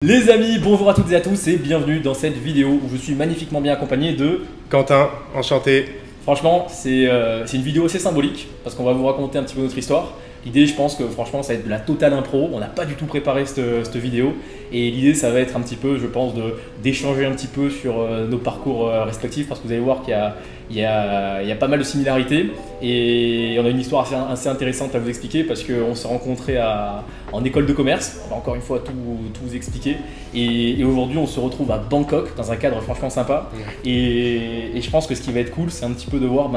Les amis, bonjour à toutes et à tous et bienvenue dans cette vidéo où je suis magnifiquement bien accompagné de Quentin, enchanté. Franchement, c'est une vidéo assez symbolique parce qu'on va vous raconter un petit peu notre histoire. L'idée, je pense que franchement, ça va être de la totale impro. On n'a pas du tout préparé cette vidéo et l'idée, ça va être un petit peu, je pense, d'échanger un petit peu sur nos parcours respectifs parce que vous allez voir qu'il y a pas mal de similarités et on a une histoire assez intéressante à vous expliquer parce qu'on s'est rencontrés en école de commerce. On va encore une fois tout vous expliquer et aujourd'hui, on se retrouve à Bangkok dans un cadre franchement sympa et je pense que ce qui va être cool, c'est un petit peu de voir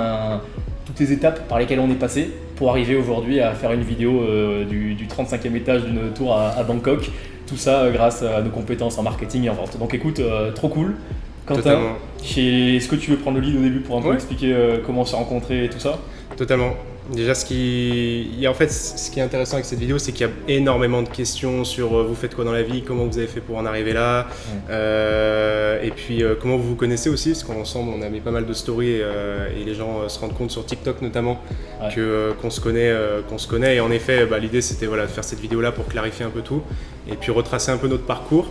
toutes les étapes par lesquelles on est passé pour arriver aujourd'hui à faire une vidéo du 35e étage d'une tour à Bangkok. Tout ça grâce à nos compétences en marketing et en vente. Donc écoute, trop cool. Quentin, est-ce que tu veux prendre le lead au début pour un peu expliquer comment on s'est rencontrés et tout ça? Totalement. Déjà, ce qui est intéressant avec cette vidéo, c'est qu'il y a énormément de questions sur vous faites quoi dans la vie, comment vous avez fait pour en arriver là, et puis comment vous vous connaissez aussi, parce qu'ensemble on a mis pas mal de stories et les gens se rendent compte sur TikTok notamment qu'on se connaît. Et en effet, l'idée c'était de faire cette vidéo là pour clarifier un peu tout et puis retracer un peu notre parcours.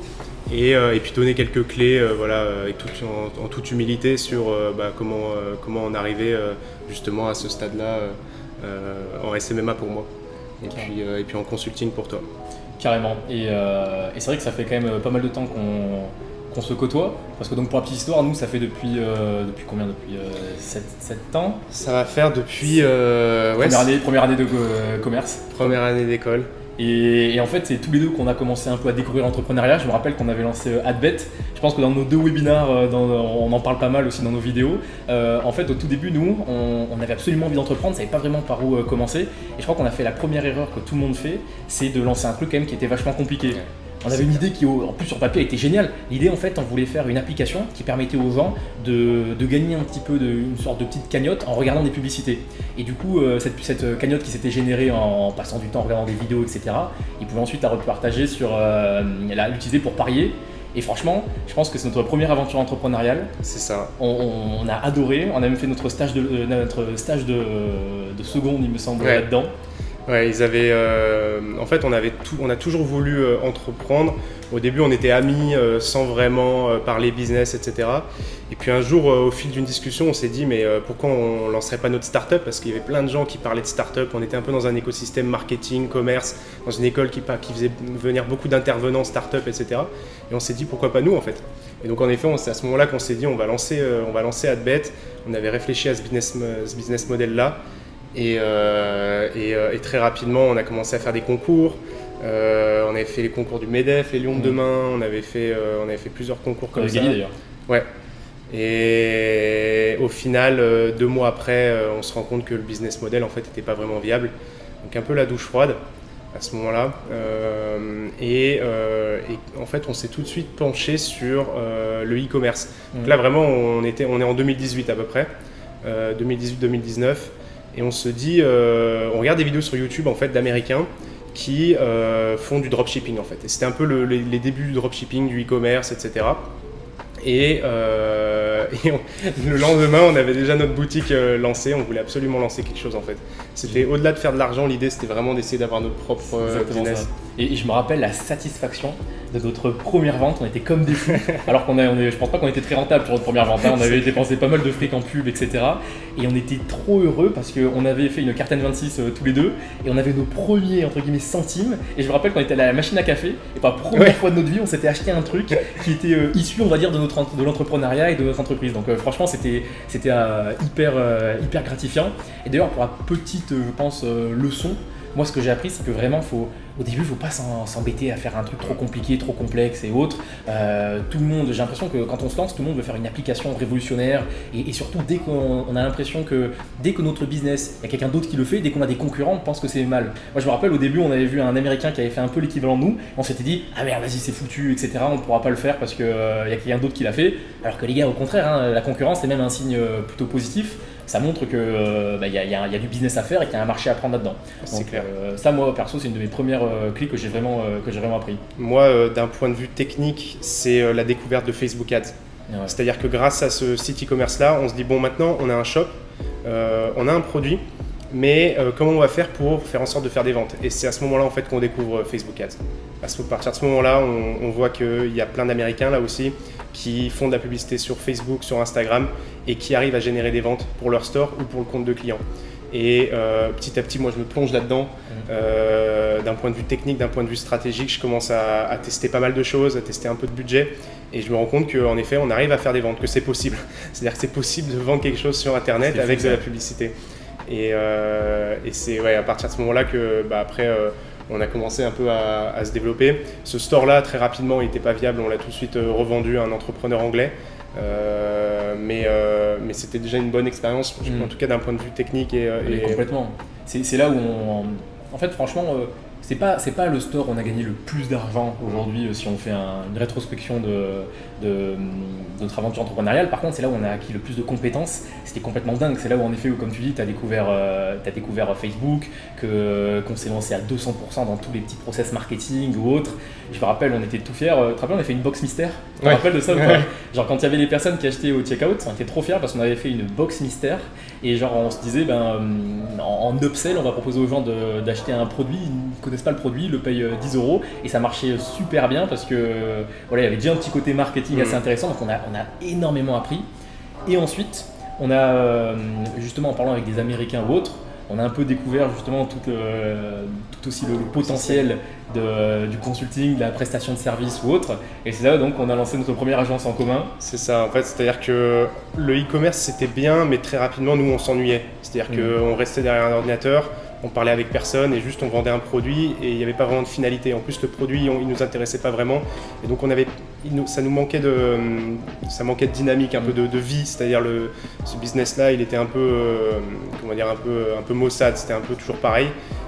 Et puis donner quelques clés en toute humilité sur comment on arrivait justement à ce stade-là en SMMA pour moi et puis en consulting pour toi. Carrément. Et c'est vrai que ça fait quand même pas mal de temps qu'on se côtoie parce que donc pour la petite histoire, nous ça fait depuis combien? Depuis 7 ans. Ça va faire depuis première année de commerce. Première année d'école. Et en fait, c'est tous les deux qu'on a commencé un peu à découvrir l'entrepreneuriat. Je me rappelle qu'on avait lancé AdBet. Je pense que dans nos 2 webinars, on en parle pas mal aussi dans nos vidéos. En fait, au tout début, nous, on avait absolument envie d'entreprendre, on ne savait pas vraiment par où commencer. Et je crois qu'on a fait la première erreur que tout le monde fait, c'est de lancer un truc quand même qui était vachement compliqué. On avait une idée qui, en plus sur papier, était géniale. L'idée, en fait, on voulait faire une application qui permettait aux gens de gagner un petit peu une sorte de petite cagnotte en regardant des publicités. Et du coup, cette cagnotte qui s'était générée en passant du temps en regardant des vidéos, etc., ils pouvaient ensuite la repartager l'utiliser pour parier. Et franchement, je pense que c'est notre première aventure entrepreneuriale. C'est ça. On a adoré. On a même fait notre stage de seconde, il me semble, là-dedans. Ouais, en fait, on a toujours voulu entreprendre. Au début, on était amis sans vraiment parler business, etc. Et puis un jour, au fil d'une discussion, on s'est dit mais pourquoi on lancerait pas notre start-up? Parce qu'il y avait plein de gens qui parlaient de start-up. On était un peu dans un écosystème marketing, commerce, dans une école qui faisait venir beaucoup d'intervenants start-up, etc. Et on s'est dit pourquoi pas nous en fait. Et donc en effet, c'est à ce moment-là qu'on s'est dit on va lancer AdBet. On avait réfléchi à ce business model-là. Et très rapidement, on a commencé à faire des concours. On avait fait les concours du MEDEF, les Lions de demain. On avait fait plusieurs concours comme ça. Gagné d'ailleurs. Ouais. Et au final, 2 mois après, on se rend compte que le business model en fait n'était pas vraiment viable. Donc un peu la douche froide à ce moment-là. Et en fait, on s'est tout de suite penché sur le e-commerce. Donc là, vraiment, on est en 2018 à peu près, 2018-2019. Et on se dit, on regarde des vidéos sur YouTube en fait d'Américains qui font du dropshipping en fait. Et c'était un peu les débuts du dropshipping, du e-commerce, etc. Et le lendemain, on avait déjà notre boutique lancée. On voulait absolument lancer quelque chose en fait. C'était au-delà de faire de l'argent, l'idée c'était vraiment d'essayer d'avoir notre propre business. Et je me rappelle la satisfaction de notre première vente. On était comme des fous. Alors je pense pas qu'on était très rentable sur notre première vente. On avait dépensé pas mal de fric en pub, etc. Et on était trop heureux parce qu'on avait fait une carte N26 tous les deux et on avait nos premiers entre guillemets centimes. Et je me rappelle qu'on était à la machine à café et pour la première fois de notre vie, on s'était acheté un truc qui était issu, on va dire, de l'entrepreneuriat et de notre entreprise. Donc franchement, c'était hyper gratifiant. Et d'ailleurs, pour la petite, je pense, leçon, moi ce que j'ai appris, c'est que vraiment au début, il ne faut pas s'embêter à faire un truc trop compliqué, trop complexe et autres. Tout le monde, j'ai l'impression que quand on se lance, tout le monde veut faire une application révolutionnaire et surtout dès qu'on a l'impression que dès que notre business, il y a quelqu'un d'autre qui le fait, dès qu'on a des concurrents, on pense que c'est mal. Moi je me rappelle au début, on avait vu un Américain qui avait fait un peu l'équivalent de nous, on s'était dit ah merde vas-y c'est foutu, etc. On ne pourra pas le faire parce qu'il y a quelqu'un d'autre qui l'a fait. Alors que les gars au contraire, la concurrence c'est même un signe plutôt positif. Ça montre qu'il y a du business à faire et qu'il y a un marché à prendre là-dedans. C'est clair. Ça, moi, perso, c'est une de mes premières clés que j'ai vraiment appris. Moi, d'un point de vue technique, c'est la découverte de Facebook Ads. Ouais. C'est-à-dire que grâce à ce site e-commerce-là, on se dit bon, maintenant, on a un shop, on a un produit. mais comment on va faire pour faire en sorte de faire des ventes? Et c'est à ce moment-là en fait qu'on découvre Facebook Ads. À partir de ce moment-là, on voit qu'il y a plein d'Américains là aussi qui font de la publicité sur Facebook, sur Instagram et qui arrivent à générer des ventes pour leur store ou pour le compte de clients. Et petit à petit, moi je me plonge là-dedans. D'un point de vue technique, d'un point de vue stratégique, je commence à tester pas mal de choses, à tester un peu de budget. Et je me rends compte qu'en effet, on arrive à faire des ventes, que c'est possible. C'est-à-dire que c'est possible de vendre quelque chose sur Internet avec de la publicité. Et c'est à partir de ce moment-là que après, on a commencé un peu à se développer. Ce store-là, très rapidement, il n'était pas viable. On l'a tout de suite revendu à un entrepreneur anglais. Mais c'était déjà une bonne expérience, en tout cas d'un point de vue technique. Complètement. C'est là où en fait, franchement, c'est pas le store où on a gagné le plus d'argent aujourd'hui si on fait une rétrospection de notre aventure entrepreneuriale. Par contre, c'est là où on a acquis le plus de compétences. C'était complètement dingue. C'est là où, en effet, comme tu dis, tu as découvert Facebook, qu'on s'est lancé à 200% dans tous les petits process marketing ou autres. Je me rappelle, on était tout fiers. Tu te rappelles, on avait fait une box mystère. Tu te rappelles de ça ou pas? Genre, quand il y avait les personnes qui achetaient au checkout, on était trop fiers parce qu'on avait fait une box mystère. Et genre, on se disait, en upsell, on va proposer aux gens d'acheter un produit. Ils ne connaissent pas le produit, ils le payent 10 €. Et ça marchait super bien parce que il y avait déjà un petit côté marketing assez intéressant. Donc, on a énormément appris. Et ensuite, on a, justement, en parlant avec des Américains ou autres, on a un peu découvert justement tout aussi le potentiel du consulting, de la prestation de service ou autre. Et c'est là donc on a lancé notre première agence en commun. C'est ça, en fait, c'est-à-dire que le e-commerce c'était bien, mais très rapidement nous on s'ennuyait. C'est-à-dire qu'on restait derrière un ordinateur, on parlait avec personne et juste on vendait un produit et il n'y avait pas vraiment de finalité. En plus le produit il nous intéressait pas vraiment et donc ça manquait de dynamique, un peu de vie. C'est-à-dire ce business-là il était un peu un peu maussade, c'était un peu toujours pareil.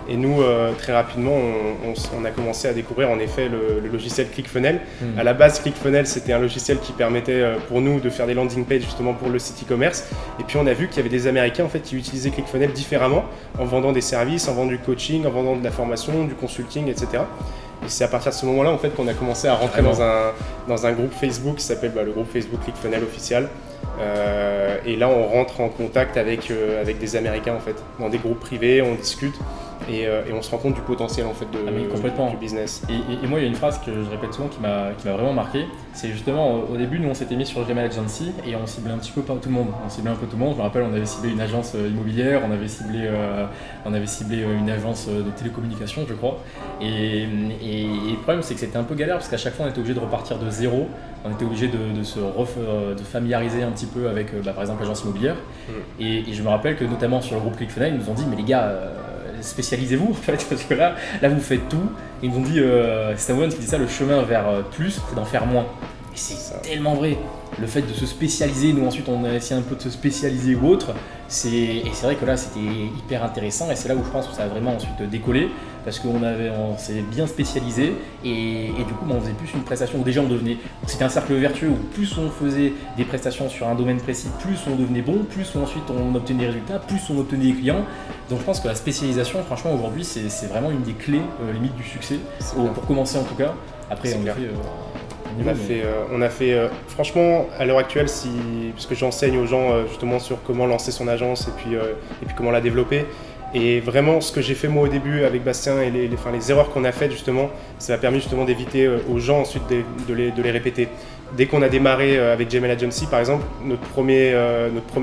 Et nous, très rapidement, on a commencé à découvrir en effet le logiciel ClickFunnels. À la base, ClickFunnels, c'était un logiciel qui permettait pour nous de faire des landing pages justement pour le site e-commerce. Et puis on a vu qu'il y avait des Américains en fait, qui utilisaient ClickFunnels différemment, en vendant des services, en vendant du coaching, en vendant de la formation, du consulting, etc. Et c'est à partir de ce moment-là en fait, qu'on a commencé à rentrer dans un groupe Facebook qui s'appelle le groupe Facebook ClickFunnels officiel. Et là, on rentre en contact avec des Américains en fait, dans des groupes privés, on discute. Et on se rend compte du potentiel en fait du business. Et moi il y a une phrase que je répète souvent qui m'a vraiment marqué, c'est justement au début nous on s'était mis sur Gmail Agency et on ciblait un petit peu pas tout le monde. On ciblait un peu tout le monde, je me rappelle on avait ciblé une agence immobilière, on avait ciblé une agence de télécommunications je crois. Et le problème c'est que c'était un peu galère parce qu'à chaque fois on était obligé de repartir de zéro, on était obligé de familiariser un petit peu avec par exemple l'agence immobilière. Et je me rappelle que notamment sur le groupe ClickFunnels ils nous ont dit mais les gars spécialisez-vous en fait, parce que là vous faites tout. Ils nous ont dit, c'est Samuel qui dit ça, le chemin vers plus, c'est d'en faire moins. Et c'est tellement vrai. Le fait de se spécialiser, nous ensuite on a essayé un peu de se spécialiser ou autre, et c'est vrai que là c'était hyper intéressant et c'est là où je pense que ça a vraiment ensuite décollé parce qu'on s'est bien spécialisé et du coup on faisait plus une prestation où déjà c'était un cercle vertueux où plus on faisait des prestations sur un domaine précis, plus on devenait bon, plus ensuite on obtenait des résultats, plus on obtenait des clients. Donc je pense que la spécialisation franchement aujourd'hui c'est vraiment une des clés limite du succès pour commencer en tout cas. Après on a fait franchement à l'heure actuelle parce que j'enseigne aux gens justement sur comment lancer son agence et puis comment la développer. Et vraiment, ce que j'ai fait moi au début avec Bastien et les erreurs qu'on a faites justement, ça m'a permis justement d'éviter aux gens ensuite de les répéter. Dès qu'on a démarré avec Gmail Agency par exemple, notre premier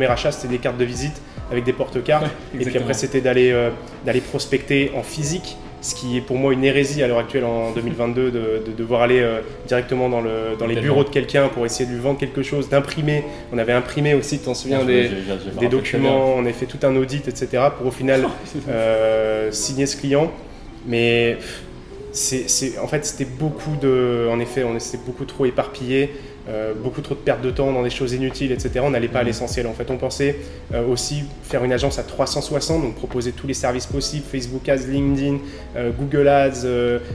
achat c'était des cartes de visite avec des porte-cartes. Et puis après c'était d'aller prospecter en physique. Ce qui est pour moi une hérésie à l'heure actuelle en 2022 de devoir aller directement dans les bureaux de quelqu'un pour essayer de lui vendre quelque chose, d'imprimer. On avait imprimé aussi, tu t'en souviens, des documents, on avait fait tout un audit, etc. pour au final signer ce client. Mais en fait, c'était on s'est beaucoup trop éparpillé. Beaucoup trop de pertes de temps dans des choses inutiles, etc. On n'allait pas à l'essentiel. En fait, on pensait aussi faire une agence à 360, donc proposer tous les services possibles, Facebook Ads, LinkedIn, Google Ads,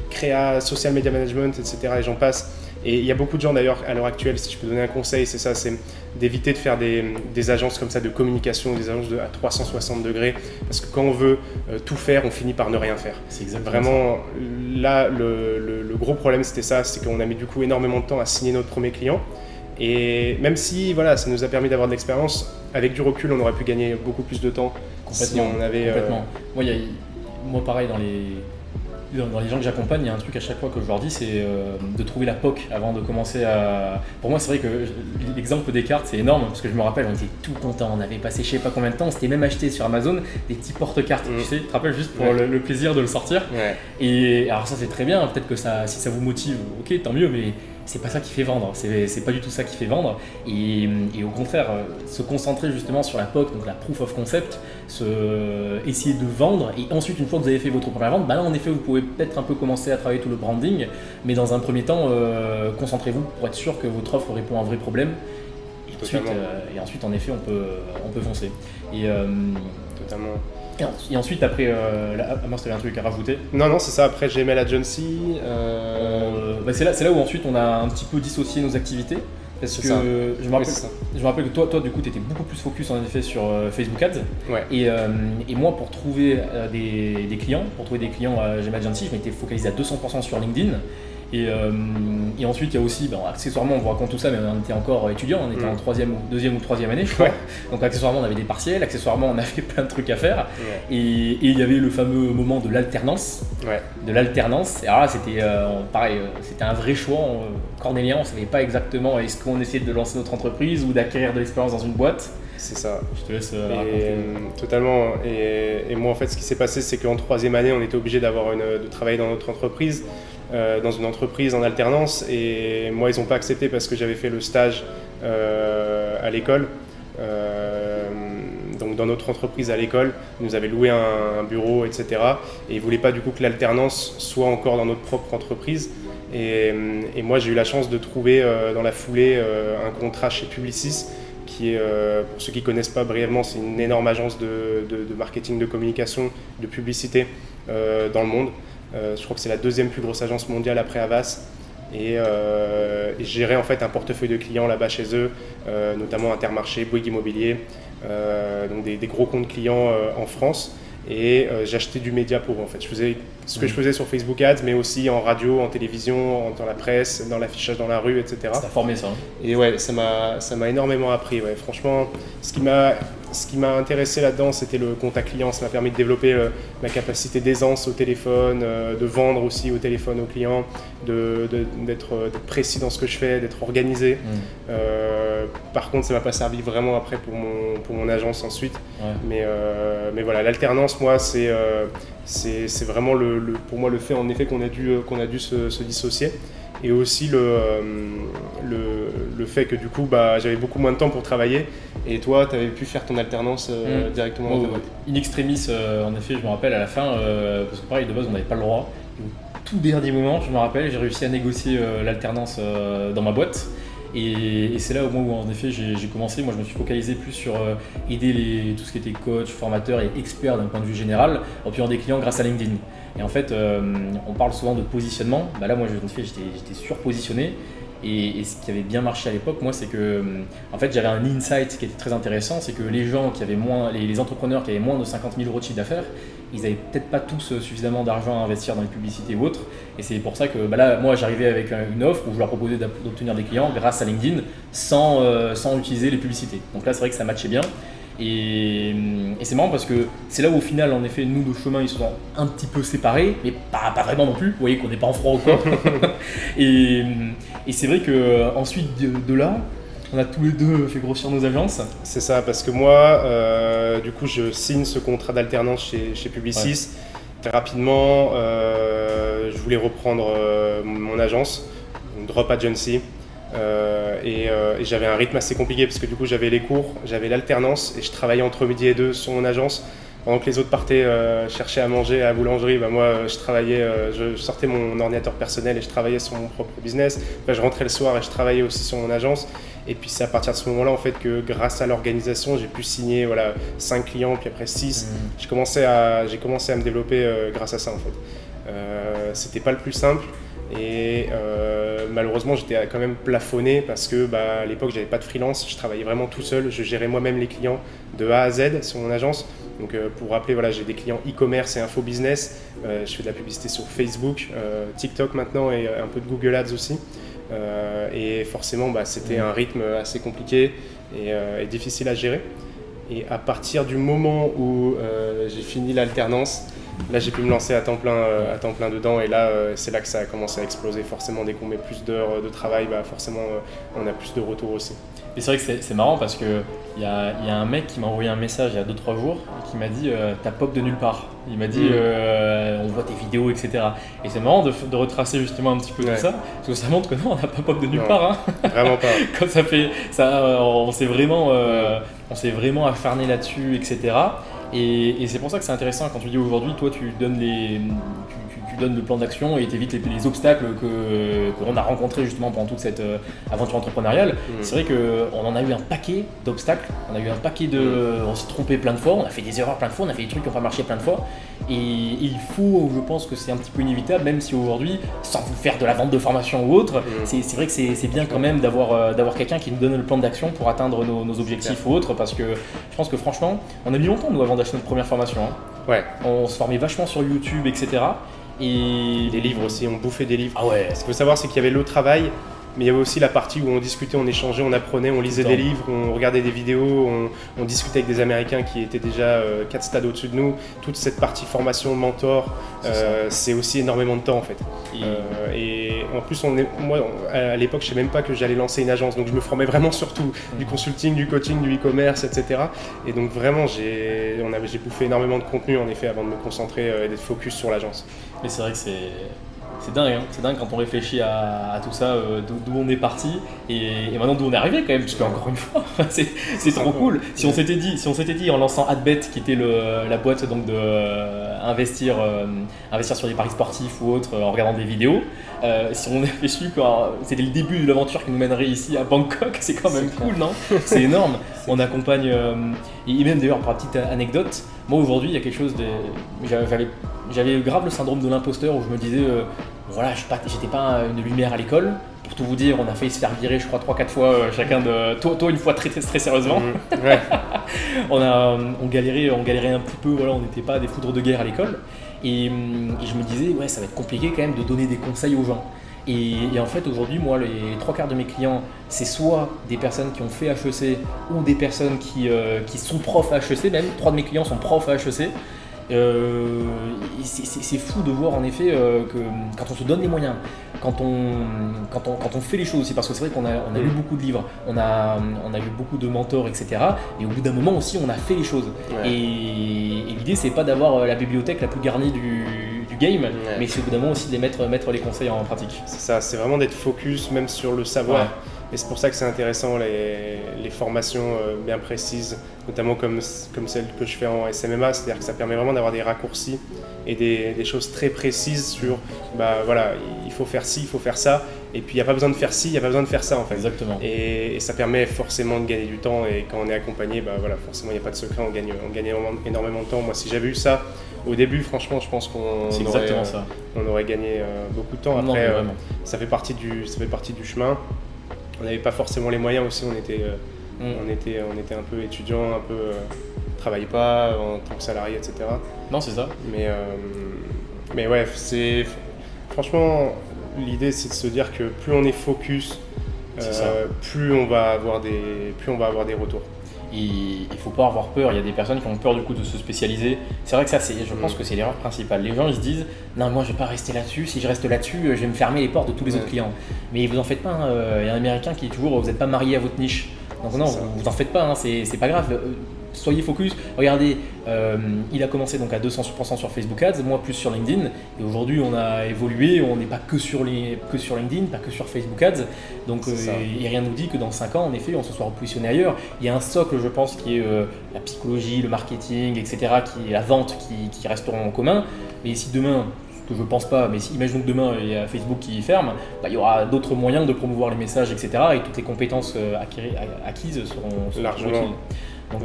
Créa, Social Media Management, etc. Et j'en passe. Et il y a beaucoup de gens d'ailleurs à l'heure actuelle, si je peux donner un conseil, c'est ça, c'est d'éviter de faire des agences comme ça de communication, des agences à 360 degrés, parce que quand on veut tout faire, on finit par ne rien faire. C'est exactement vraiment ça. Là, le gros problème c'était ça, c'est qu'on a mis du coup énormément de temps à signer notre premier client. Et même si voilà, ça nous a permis d'avoir de l'expérience, avec du recul, on aurait pu gagner beaucoup plus de temps. Complètement. Si on avait, complètement. Moi, pareil, dans les gens que j'accompagne, il y a un truc à chaque fois que je leur dis, c'est de trouver la POC avant de commencer à... Pour moi, c'est vrai que l'exemple des cartes, c'est énorme, parce que je me rappelle, on était tout contents, on avait passé je sais pas combien de temps, on s'était même acheté sur Amazon des petits porte-cartes, tu sais, tu te rappelles, juste pour le plaisir de le sortir. Ouais. Et alors ça, c'est très bien, peut-être que ça, si ça vous motive, ok, tant mieux, mais c'est pas ça qui fait vendre, c'est pas du tout ça qui fait vendre. Et au contraire, se concentrer justement sur la POC, donc la Proof of Concept, essayer de vendre, et ensuite, une fois que vous avez fait votre première vente, bah là, en effet, vous pouvez peut-être un peu commencer à travailler tout le branding, mais dans un premier temps, concentrez-vous pour être sûr que votre offre répond à un vrai problème. Et ensuite, en effet, on peut foncer. Totalement. Et ensuite, après, moi, c'était un truc à rajouter. Non, c'est ça. Après, j'ai Gmail Agency. C'est là où ensuite on a un petit peu dissocié nos activités. Parce que je me rappelle que toi du coup, tu étais beaucoup plus focus en effet sur Facebook Ads. Ouais. Et moi, pour trouver des clients, à Gmail Agency, je m'étais focalisé à 200% sur LinkedIn. Et ensuite, il y a aussi, accessoirement, on vous raconte tout ça, mais on était encore étudiant, on était en deuxième ou troisième année, je crois. Donc accessoirement, on avait des partiels, accessoirement, on avait plein de trucs à faire. Et il y avait le fameux moment de l'alternance. Et alors là, c'était pareil, c'était un vrai choix. Cornélien, on ne savait pas exactement est-ce qu'on essayait de lancer notre entreprise ou d'acquérir de l'expérience dans une boîte. C'est ça. Je te laisse raconter. Totalement. Et moi, en fait, ce qui s'est passé, c'est qu'en troisième année, on était obligé de travailler dans notre entreprise. Dans une entreprise en alternance, et moi ils n'ont pas accepté parce que j'avais fait le stage à l'école, donc dans notre entreprise à l'école, ils nous avaient loué un bureau, etc. Et ils ne voulaient pas du coup que l'alternance soit encore dans notre propre entreprise. Et moi j'ai eu la chance de trouver dans la foulée un contrat chez Publicis, qui est, pour ceux qui ne connaissent pas brièvement, c'est une énorme agence de marketing, de communication, de publicité dans le monde. Je crois que c'est la deuxième plus grosse agence mondiale après Havas, et je gérais en fait un portefeuille de clients là-bas chez eux, notamment Intermarché, Bouygues Immobilier, donc des gros comptes clients en France, et j'achetais du média pour eux en fait. Je faisais ce que je faisais sur Facebook Ads, mais aussi en radio, en télévision, dans la presse, dans l'affichage dans la rue, etc. Ça t'a formé ça, hein. Et ouais, ça m'a énormément appris. Ouais. Franchement, ce qui m'a intéressé là-dedans, c'était le contact client. Ça m'a permis de développer ma capacité d'aisance au téléphone, de vendre aussi au téléphone aux clients, d'être précis dans ce que je fais, d'être organisé. Par contre, ça m'a pas servi vraiment après pour mon agence ensuite. Ouais. Mais voilà, l'alternance, moi, c'est vraiment pour moi le fait en effet qu'on a dû se dissocier. Et aussi le fait que du coup j'avais beaucoup moins de temps pour travailler, et toi tu avais pu faire ton alternance directement. In extremis, en effet, je me rappelle à la fin, parce que pareil de base on n'avait pas le droit, et au tout dernier moment je me rappelle, j'ai réussi à négocier l'alternance dans ma boîte. Et c'est là au moment où en effet j'ai commencé. Moi je me suis focalisé plus sur aider tout ce qui était coach, formateur et expert d'un point de vue général, en appuyant des clients grâce à LinkedIn. Et en fait, on parle souvent de positionnement. Là moi j'étais surpositionné. Et ce qui avait bien marché à l'époque, moi, c'est que en fait, j'avais un insight qui était très intéressant, c'est que les gens qui avaient les entrepreneurs qui avaient moins de 50 000 euros de chiffre d'affaires, ils n'avaient peut-être pas tous suffisamment d'argent à investir dans les publicités ou autres. Et c'est pour ça que là, moi, j'arrivais avec une offre où je leur proposais d'obtenir des clients grâce à LinkedIn sans utiliser les publicités. Donc là, c'est vrai que ça matchait bien. Et c'est marrant parce que c'est là où au final, en effet, nous, nos chemins ils se sont un petit peu séparés, mais pas vraiment non plus. Vous voyez qu'on n'est pas en froid ou quoi. et c'est vrai qu'ensuite de là, on a tous les deux fait grossir nos agences. C'est ça, parce que moi, du coup, je signe ce contrat d'alternance chez Publicis. Ouais. Très rapidement, je voulais reprendre mon agence, Drop Agency. Et j'avais un rythme assez compliqué parce que du coup j'avais les cours, j'avais l'alternance et je travaillais entre midi et 2 sur mon agence. Pendant que les autres partaient chercher à manger à la boulangerie, moi je travaillais, je sortais mon ordinateur personnel et je travaillais sur mon propre business. Je rentrais le soir et je travaillais aussi sur mon agence. Et puis c'est à partir de ce moment-là en fait que grâce à l'organisation, j'ai pu signer 5 clients, puis après 6. J'ai commencé à me développer grâce à ça en fait. C'était pas le plus simple. Et malheureusement j'étais quand même plafonné parce que à l'époque j'avais pas de freelance, je travaillais vraiment tout seul, je gérais moi-même les clients de A à Z sur mon agence. Donc pour rappeler, j'ai des clients e-commerce et infobusiness, je fais de la publicité sur Facebook, TikTok maintenant et un peu de Google Ads aussi. Et forcément, c'était un rythme assez compliqué et difficile à gérer. Et à partir du moment où j'ai fini l'alternance, là j'ai pu me lancer à temps plein dedans, et là c'est là que ça a commencé à exploser. Forcément, dès qu'on met plus d'heures de travail, forcément on a plus de retours aussi. Et c'est vrai que c'est marrant parce qu'il y a un mec qui m'a envoyé un message il y a 2-3 jours et qui m'a dit t'as pop de nulle part. Il m'a dit on voit tes vidéos, etc. Et c'est marrant de retracer justement un petit peu tout ça, parce que ça montre que non, on n'a pas pop de nulle part. Hein. Vraiment pas. Quand on s'est vraiment acharné là-dessus, etc. Et c'est pour ça que c'est intéressant quand tu dis aujourd'hui, toi tu donnes le plan d'action et tu évites les obstacles qu'on a rencontrés justement pendant toute cette aventure entrepreneuriale. C'est vrai qu'on en a eu un paquet d'obstacles, on a eu un paquet on s'est trompé plein de fois, on a fait des erreurs plein de fois, on a fait des trucs qui n'ont pas marché plein de fois. Et il faut, je pense que c'est un petit peu inévitable, même si aujourd'hui, sans vous faire de la vente de formation ou autre, c'est vrai que c'est bien quand même d'avoir quelqu'un qui nous donne le plan d'action pour atteindre nos objectifs ou autres, parce que je pense que franchement, on a mis longtemps nous avant d'acheter notre première formation. Hein. Ouais. On se formait vachement sur YouTube, etc. Et des livres aussi, on bouffait des livres. Ah ouais. Ce qu'il faut savoir, c'est qu'il y avait le travail, mais il y avait aussi la partie où on discutait, on échangeait, on apprenait, on lisait des livres, on regardait des vidéos, on discutait avec des Américains qui étaient déjà 4 stades au-dessus de nous. Toute cette partie formation, mentor, c'est aussi énormément de temps en fait. Et en plus, moi à l'époque, je ne savais même pas que j'allais lancer une agence, donc je me formais vraiment sur tout, du consulting, du coaching, du e-commerce, etc. Et donc vraiment, j'ai bouffé énormément de contenu en effet avant de me concentrer et d'être focus sur l'agence. Mais c'est vrai que c'est dingue, hein. C'est dingue quand on réfléchit à tout ça, d'où on est parti et maintenant d'où on est arrivé quand même, parce qu'encore une fois, c'est trop cool. Si on s'était dit en lançant Adbet, qui était la boîte donc investir sur des paris sportifs ou autres en regardant des vidéos, si on avait su que c'était le début de l'aventure qui nous mènerait ici à Bangkok, c'est quand même cool, non? C'est énorme. On accompagne, et même d'ailleurs pour la petite anecdote, moi aujourd'hui il y a quelque chose j'avais grave le syndrome de l'imposteur où je me disais voilà, j'étais pas une lumière à l'école. Pour tout vous dire, on a failli se faire virer, je crois, 3-4 fois chacun de. Toi, une fois très sérieusement. Ouais. on galérait un petit peu, voilà, on n'était pas des foudres de guerre à l'école. Et je me disais, ouais, ça va être compliqué quand même de donner des conseils aux gens. Et en fait, aujourd'hui, moi, les 3/4 de mes clients, c'est soit des personnes qui ont fait HEC ou des personnes qui sont profs à HEC, même 3 de mes clients sont profs à HEC. C'est fou de voir en effet que quand on se donne les moyens, quand on fait les choses aussi, parce que c'est vrai qu'on a lu beaucoup de livres, on a eu beaucoup de mentors, etc. Et au bout d'un moment aussi, on a fait les choses. Ouais. Et l'idée, c'est pas d'avoir la bibliothèque la plus garnie du game, mais c'est au bout d'un moment aussi de mettre les conseils en pratique. C'est ça, c'est vraiment d'être focus même sur le savoir. Ouais. Et c'est pour ça que c'est intéressant les formations bien précises, notamment comme celle que je fais en SMMA, c'est-à-dire que ça permet vraiment d'avoir des raccourcis et des choses très précises sur, voilà, il faut faire ci, il faut faire ça, et puis il n'y a pas besoin de faire ci, il n'y a pas besoin de faire ça en fait. Exactement. Et ça permet forcément de gagner du temps, et quand on est accompagné, voilà, forcément il n'y a pas de secret, on gagne énormément de temps. Moi, si j'avais eu ça au début, franchement, je pense qu'on aurait gagné beaucoup de temps. Après, ça fait partie du chemin. On n'avait pas forcément les moyens aussi, on était un peu étudiant, un peu travaillait pas en tant que salarié, etc. Non, c'est ça. Mais ouais, franchement, l'idée c'est de se dire que plus on est focus, plus on va avoir des retours. Il ne faut pas avoir peur, il y a des personnes qui ont peur du coup de se spécialiser. C'est vrai que ça, je pense que c'est l'erreur principale. Les gens ils se disent non, moi je vais pas rester là-dessus, si je reste là-dessus, je vais me fermer les portes de tous les autres clients. Mais vous en faites pas, hein. Il y a un Américain qui est toujours, vous n'êtes pas marié à votre niche. Donc non, vous en faites pas, hein. C'est pas grave. Soyez focus. Regardez, il a commencé donc à 200% sur Facebook Ads, moi plus sur LinkedIn. Et aujourd'hui, on a évolué, on n'est pas que sur LinkedIn, pas que sur Facebook Ads. Donc, et rien ne nous dit que dans 5 ans, en effet, on se soit repositionné ailleurs. Il y a un socle, je pense, qui est la psychologie, le marketing, etc., qui est la vente, qui resteront en commun. Mais si demain, ce que je ne pense pas, mais imaginons que demain, il y a Facebook qui ferme, il y aura d'autres moyens de promouvoir les messages, etc. Et toutes les compétences acquises seront largement utiles. Donc,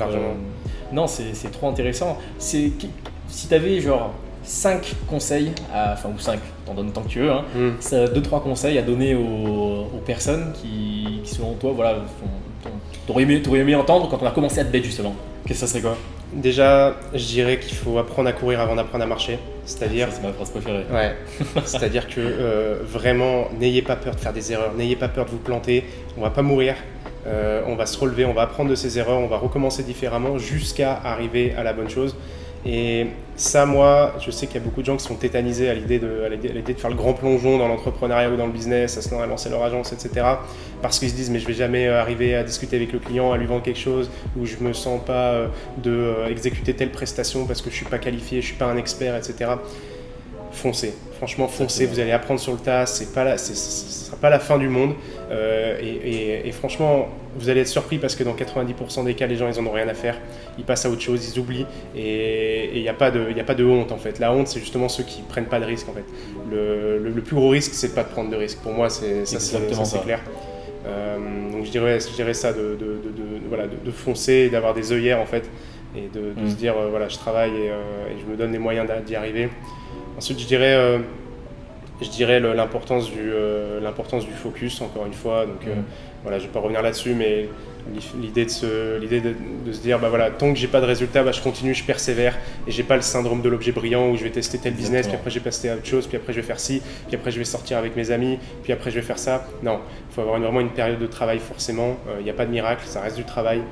non, c'est trop intéressant. Si tu avais genre 5 conseils, ou 5, t'en donnes tant que tu veux, 2-3 conseils à donner aux personnes qui selon toi, voilà, t'aurais aimé entendre quand on a commencé à te bête justement. Qu'est-ce que ça serait quoi? Déjà, je dirais qu'il faut apprendre à courir avant d'apprendre à marcher. C'est-à-dire, c'est ma phrase préférée. Ouais. C'est-à-dire que vraiment, n'ayez pas peur de faire des erreurs, n'ayez pas peur de vous planter. On va pas mourir. On va se relever, on va apprendre de ses erreurs, on va recommencer différemment jusqu'à arriver à la bonne chose. Et ça, moi, je sais qu'il y a beaucoup de gens qui sont tétanisés à l'idée de faire le grand plongeon dans l'entrepreneuriat ou dans le business, à lancer leur agence, etc. Parce qu'ils se disent, mais je vais jamais arriver à discuter avec le client, à lui vendre quelque chose, ou je me sens pas exécuter telle prestation parce que je suis pas qualifié, je suis pas un expert, etc. Foncez, franchement foncez, vous allez apprendre sur le tas, ce sera pas la fin du monde et franchement vous allez être surpris parce que dans 90% des cas les gens ils en ont rien à faire, ils passent à autre chose, ils oublient et il n'y a pas de honte en fait. La honte c'est justement ceux qui prennent pas de risque en fait. Le plus gros risque c'est de pas de prendre de risque, pour moi c'est clair. Donc je dirais ça de foncer, d'avoir des œillères en fait et de se dire voilà je travaille et je me donne les moyens d'y arriver. Ensuite, je dirais l'importance du focus, encore une fois. Donc, voilà, je ne vais pas revenir là-dessus, mais l'idée de se dire, bah voilà, tant que j'ai pas de résultat, bah, je continue, je persévère, et j'ai pas le syndrome de l'objet brillant où je vais tester tel business, puis après je vais passer à autre chose, puis après je vais faire ci, puis après je vais sortir avec mes amis, puis après je vais faire ça. Non, il faut avoir vraiment une période de travail forcément. Il n'y a pas de miracle, ça reste du travail.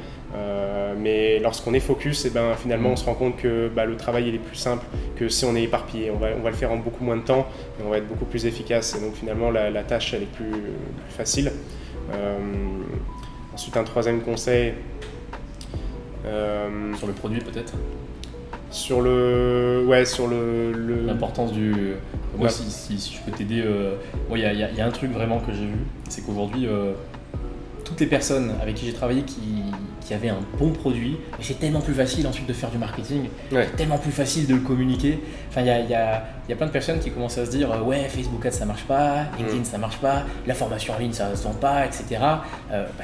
Mais lorsqu'on est focus, et ben, finalement on se rend compte que le travail il est plus simple que si on est éparpillé. On va le faire en beaucoup moins de temps et on va être beaucoup plus efficace. Et donc finalement la tâche elle est plus facile. Ensuite un troisième conseil. Sur le produit peut-être. Sur l'importance du. Moi si je peux t'aider, il y a un truc vraiment que j'ai vu, c'est qu'aujourd'hui toutes les personnes avec qui j'ai travaillé qui avaient un bon produit, et c'est tellement plus facile ensuite de faire du marketing, c'est tellement plus facile de le communiquer. Enfin, il y a plein de personnes qui commencent à se dire ouais, Facebook Ads ça marche pas, LinkedIn ça marche pas, la formation en ligne ça se vend pas, etc.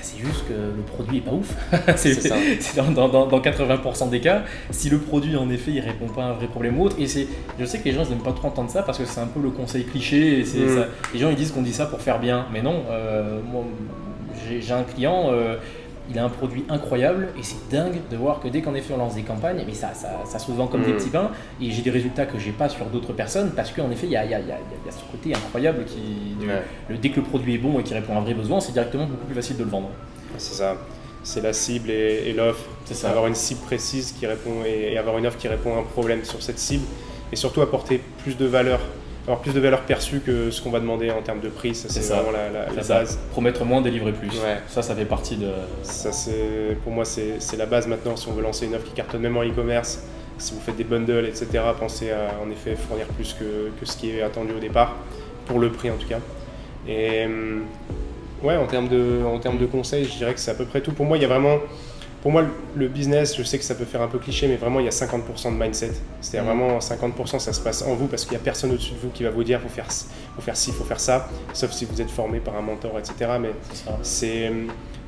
C'est juste que le produit est pas ouf. c'est dans 80% des cas, si le produit en effet il répond pas à un vrai problème ou autre, et je sais que les gens n'aiment pas trop entendre ça parce que c'est un peu le conseil cliché, et ça, les gens ils disent qu'on dit ça pour faire bien, mais non, moi, j'ai un client, il a un produit incroyable et c'est dingue de voir que dès qu'en effet on lance des campagnes, mais ça se vend comme des petits pains et j'ai des résultats que j'ai pas sur d'autres personnes parce qu'en effet il y a ce côté incroyable dès que le produit est bon et qui répond à un vrai besoin, c'est directement beaucoup plus facile de le vendre. C'est ça, c'est la cible et l'offre, c'est avoir une cible précise qui répond et avoir une offre qui répond à un problème sur cette cible et surtout apporter plus de valeur. Avoir plus de valeur perçue que ce qu'on va demander en termes de prix, ça c'est vraiment la base. Promettre moins, délivrer plus. Ouais. Ça fait partie de. Ça pour moi c'est la base maintenant si on veut lancer une offre qui cartonne même en e-commerce. Si vous faites des bundles, etc., pensez à en effet fournir plus que ce qui est attendu au départ, pour le prix en tout cas. Et ouais, en termes de conseils, je dirais que c'est à peu près tout. Pour moi, pour moi, le business, je sais que ça peut faire un peu cliché, mais vraiment, il y a 50% de mindset. C'est-à-dire vraiment 50%, ça se passe en vous parce qu'il n'y a personne au-dessus de vous qui va vous dire faut faire ci, faut faire ça, sauf si vous êtes formé par un mentor, etc. Mais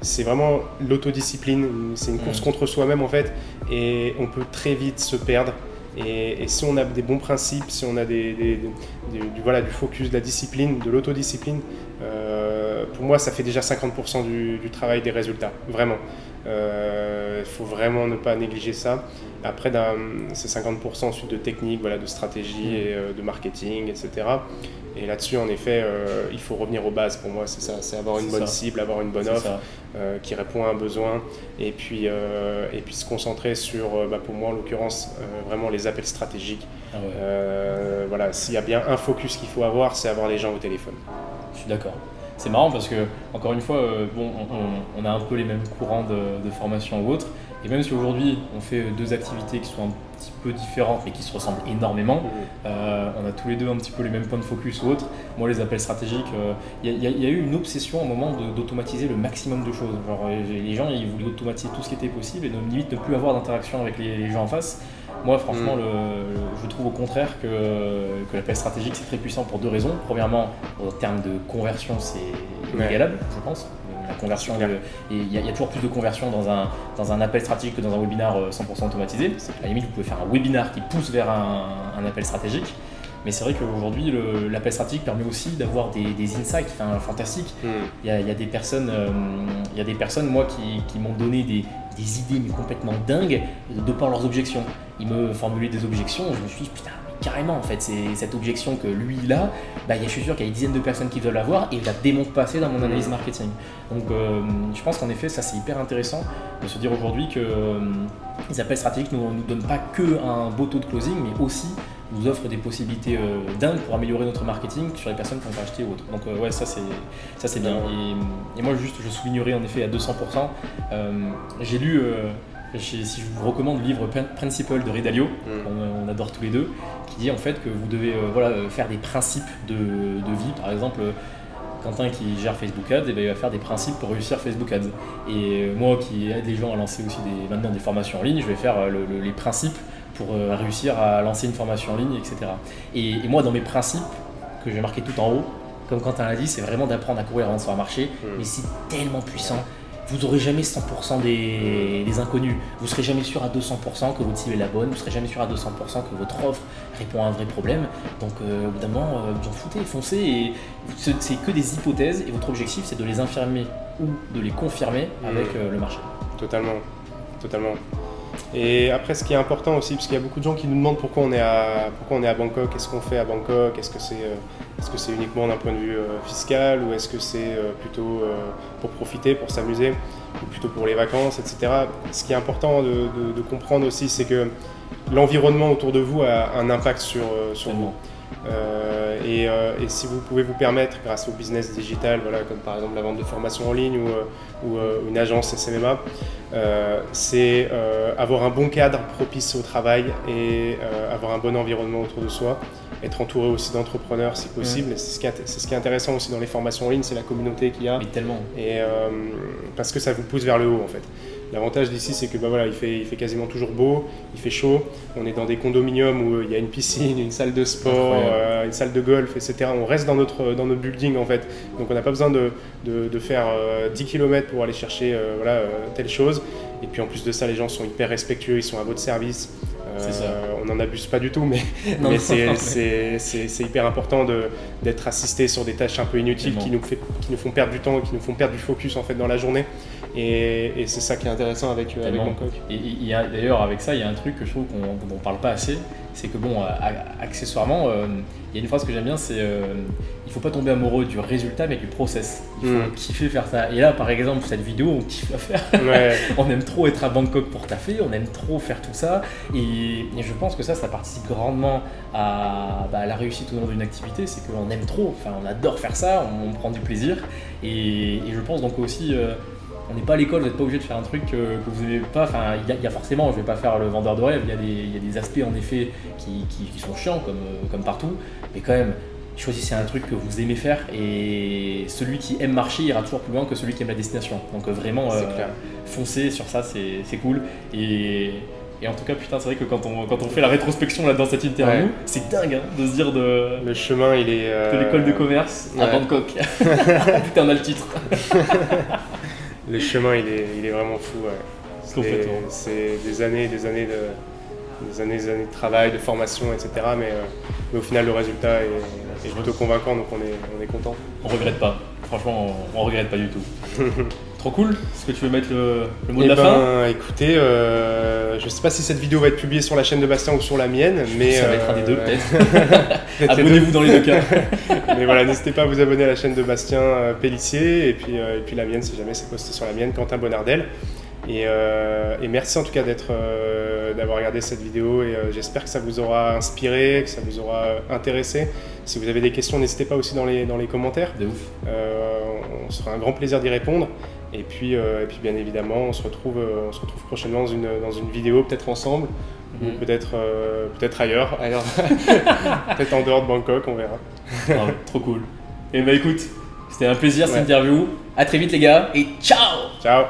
c'est vraiment l'autodiscipline, c'est une course contre soi-même en fait, et on peut très vite se perdre. Et si on a des bons principes, si on a du focus, de la discipline, de l'autodiscipline, pour moi, ça fait déjà 50% du travail, des résultats, vraiment. Il faut vraiment ne pas négliger ça. Après, c'est 50% ensuite de technique, de stratégie et de marketing, etc. Et là-dessus, en effet, il faut revenir aux bases pour moi, c'est ça, c'est avoir une bonne cible, avoir une bonne offre qui répond à un besoin et puis se concentrer sur, pour moi en l'occurrence, vraiment les appels stratégiques. S'il y a bien un focus qu'il faut avoir, c'est avoir les gens au téléphone. Je suis d'accord. C'est marrant parce que, encore une fois, on a un peu les mêmes courants de formation ou autres. Et même si aujourd'hui on fait deux activités qui sont un petit peu différentes mais qui se ressemblent énormément, on a tous les deux un petit peu les mêmes points de focus ou autres. Moi, les appels stratégiques, il y a eu une obsession à un moment d'automatiser le maximum de choses. Genre, les gens ils voulaient automatiser tout ce qui était possible et limite ne plus avoir d'interaction avec les gens en face. Moi, franchement, je trouve au contraire que l'appel stratégique c'est très puissant pour deux raisons. Premièrement, en termes de conversion, c'est inégalable, je pense. La conversion, il y a toujours plus de conversion dans un appel stratégique que dans un webinar 100% automatisé. À la limite, vous pouvez faire un webinar qui pousse vers un appel stratégique. Mais c'est vrai qu'aujourd'hui, l'appel stratégique permet aussi d'avoir des insights fantastiques. Il y a des personnes, moi, qui m'ont donné des idées mais complètement dingues de par leurs objections. Ils me formulaient des objections, je me suis dit putain, mais carrément en fait, c'est cette objection que lui il a, je suis sûr qu'il y a des dizaines de personnes qui veulent l'avoir et il la démontre pas assez dans mon analyse marketing. Donc je pense qu'en effet ça c'est hyper intéressant de se dire aujourd'hui que les appels stratégiques ne nous donnent pas que un beau taux de closing mais aussi nous offrent des possibilités dingues pour améliorer notre marketing sur les personnes qui vont acheter ou autre. Donc ouais, ça c'est bien. Et moi juste je soulignerai en effet à 200%, j'ai lu, si je vous recommande le livre Principle de Ray Dalio, on adore tous les deux, qui dit en fait que vous devez faire des principes de vie. Par exemple, Quentin qui gère Facebook Ads, il va faire des principes pour réussir Facebook Ads. Et moi qui aide les gens à lancer aussi maintenant des formations en ligne, je vais faire les principes pour réussir à lancer une formation en ligne, etc. Et moi, dans mes principes, que j'ai marqué tout en haut, comme Quentin l'a dit, c'est vraiment d'apprendre à courir avant de se faire marcher, mais c'est tellement puissant. Vous n'aurez jamais 100% des inconnus. Vous ne serez jamais sûr à 200% que votre cible est la bonne. Vous ne serez jamais sûr à 200% que votre offre répond à un vrai problème. Donc, au bout d'un moment, vous en foutez, foncez. Et c'est que des hypothèses. Et votre objectif, c'est de les infirmer ou de les confirmer avec le marché. Totalement. Et après, ce qui est important aussi, parce qu'il y a beaucoup de gens qui nous demandent pourquoi on est à Bangkok, qu'est-ce qu'on fait à Bangkok, est-ce que c'est uniquement d'un point de vue fiscal ou est-ce que c'est plutôt pour profiter, pour s'amuser ou plutôt pour les vacances, etc. Ce qui est important de comprendre aussi, c'est que l'environnement autour de vous a un impact sur vous. Et si vous pouvez vous permettre, grâce au business digital, comme par exemple la vente de formation en ligne ou une agence SMMA, c'est avoir un bon cadre propice au travail et avoir un bon environnement autour de soi, être entouré aussi d'entrepreneurs si possible. C'est ce qui est intéressant aussi dans les formations en ligne, c'est la communauté qu'il y a. Mais tellement. Et parce que ça vous pousse vers le haut en fait. L'avantage d'ici, c'est que il fait quasiment toujours beau, il fait chaud. On est dans des condominiums où il y a une piscine, une salle de sport, une salle de golf, etc. On reste dans notre building en fait. Donc on n'a pas besoin de faire 10 km pour aller chercher telle chose. Et puis en plus de ça, les gens sont hyper respectueux, ils sont à votre service. On n'en abuse pas du tout, mais c'est hyper important d'être assisté sur des tâches un peu inutiles qui nous font perdre du temps et qui nous font perdre du focus en fait dans la journée. Et c'est ça qui est intéressant avec Bangkok. Et d'ailleurs avec ça, il y a un truc que je trouve qu'on ne parle pas assez, c'est que accessoirement, il y a une phrase que j'aime bien, c'est il ne faut pas tomber amoureux du résultat mais du process. Il faut kiffer faire ça. Et là par exemple cette vidéo, on kiffe la faire. On aime trop être à Bangkok pour taffer, on aime trop faire tout ça. Et je pense que ça participe grandement à la réussite au long d'une activité, c'est qu'on aime trop, on adore faire ça, on prend du plaisir. Et je pense donc aussi, on n'est pas à l'école, vous n'êtes pas obligé de faire un truc que vous n'aimez pas. Il y a forcément, je ne vais pas faire le vendeur de rêve, il y a des aspects en effet qui sont chiants comme partout, mais quand même, choisissez un truc que vous aimez faire et celui qui aime marcher ira toujours plus loin que celui qui aime la destination. Donc vraiment, foncez sur ça, c'est cool. Et en tout cas, putain, c'est vrai que quand on fait la rétrospection là dans cette interview, c'est dingue de se dire le chemin, il est de l'école de commerce à Bangkok. Putain, on a le titre. Le chemin, il est vraiment fou. C'est des années de travail, de formation, etc. Mais au final, le résultat est plutôt convaincant, donc on est content. On regrette pas. Franchement, on regrette pas du tout. Trop cool. Est-ce que tu veux mettre le mot de la fin ? Écoutez, je sais pas si cette vidéo va être publiée sur la chaîne de Bastien ou sur la mienne, mais ça va être un des deux peut-être. Abonnez-vous dans les deux cas. Mais voilà, n'hésitez pas à vous abonner à la chaîne de Bastien Pellissier et puis la mienne si jamais c'est posté sur la mienne, Quentin Bonardel. Et merci en tout cas d'avoir regardé cette vidéo et j'espère que ça vous aura inspiré, que ça vous aura intéressé. Si vous avez des questions, n'hésitez pas aussi dans les commentaires. De ouf. On sera un grand plaisir d'y répondre. Et puis bien évidemment, on se retrouve prochainement dans une vidéo, peut-être ensemble, ou peut-être ailleurs. Peut-être en dehors de Bangkok, on verra. Trop cool. Et écoute, c'était un plaisir cette interview. À très vite les gars et ciao. Ciao.